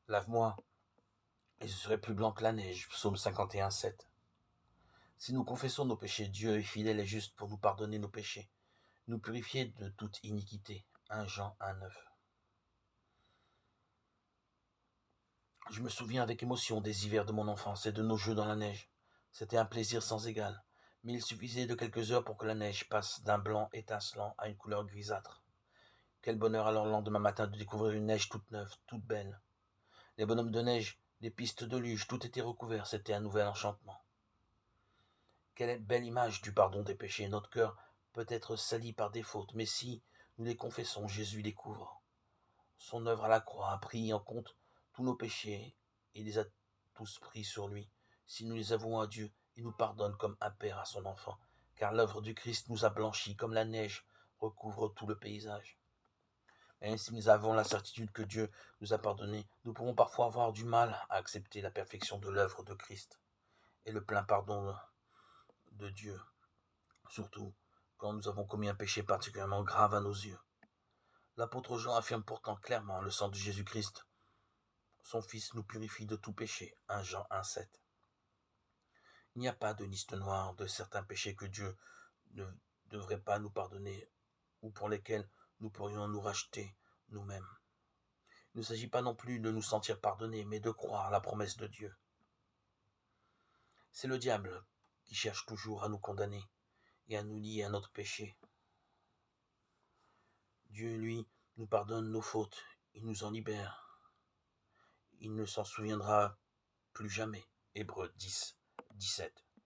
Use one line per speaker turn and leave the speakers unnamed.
Lave-moi, et je serai plus blanc que la neige. Psaume 51, 7. Si nous confessons nos péchés, Dieu est fidèle et juste pour nous pardonner nos péchés, nous purifier de toute iniquité. 1 Jean 1, 9. Je me souviens avec émotion des hivers de mon enfance et de nos jeux dans la neige. C'était un plaisir sans égal, mais il suffisait de quelques heures pour que la neige passe d'un blanc étincelant à une couleur grisâtre. Quel bonheur alors le lendemain matin de découvrir une neige toute neuve, toute belle. Les bonhommes de neige, les pistes de luge, tout était recouvert, c'était un nouvel enchantement. Quelle belle image du pardon des péchés. Notre cœur peut être sali par des fautes, mais si nous les confessons, Jésus les couvre. Son œuvre à la croix a pris en compte tous nos péchés et les a tous pris sur lui. Si nous les avouons à Dieu, il nous pardonne comme un père à son enfant, car l'œuvre du Christ nous a blanchis comme la neige recouvre tout le paysage. Même si nous avons la certitude que Dieu nous a pardonné, nous pouvons parfois avoir du mal à accepter la perfection de l'œuvre de Christ et le plein pardon de Dieu, surtout quand nous avons commis un péché particulièrement grave à nos yeux. L'apôtre Jean affirme pourtant clairement: le sang de Jésus-Christ, son Fils, nous purifie de tout péché. 1 Jean 1, 7. Il n'y a pas de liste noire de certains péchés que Dieu ne devrait pas nous pardonner ou pour lesquels nous pourrions nous racheter nous-mêmes. Il ne s'agit pas non plus de nous sentir pardonnés, mais de croire à la promesse de Dieu. C'est le diable qui cherche toujours à nous condamner et à nous lier à notre péché. Dieu, lui, nous pardonne nos fautes, il nous en libère. Il ne s'en souviendra plus jamais. Hébreux 10, 17.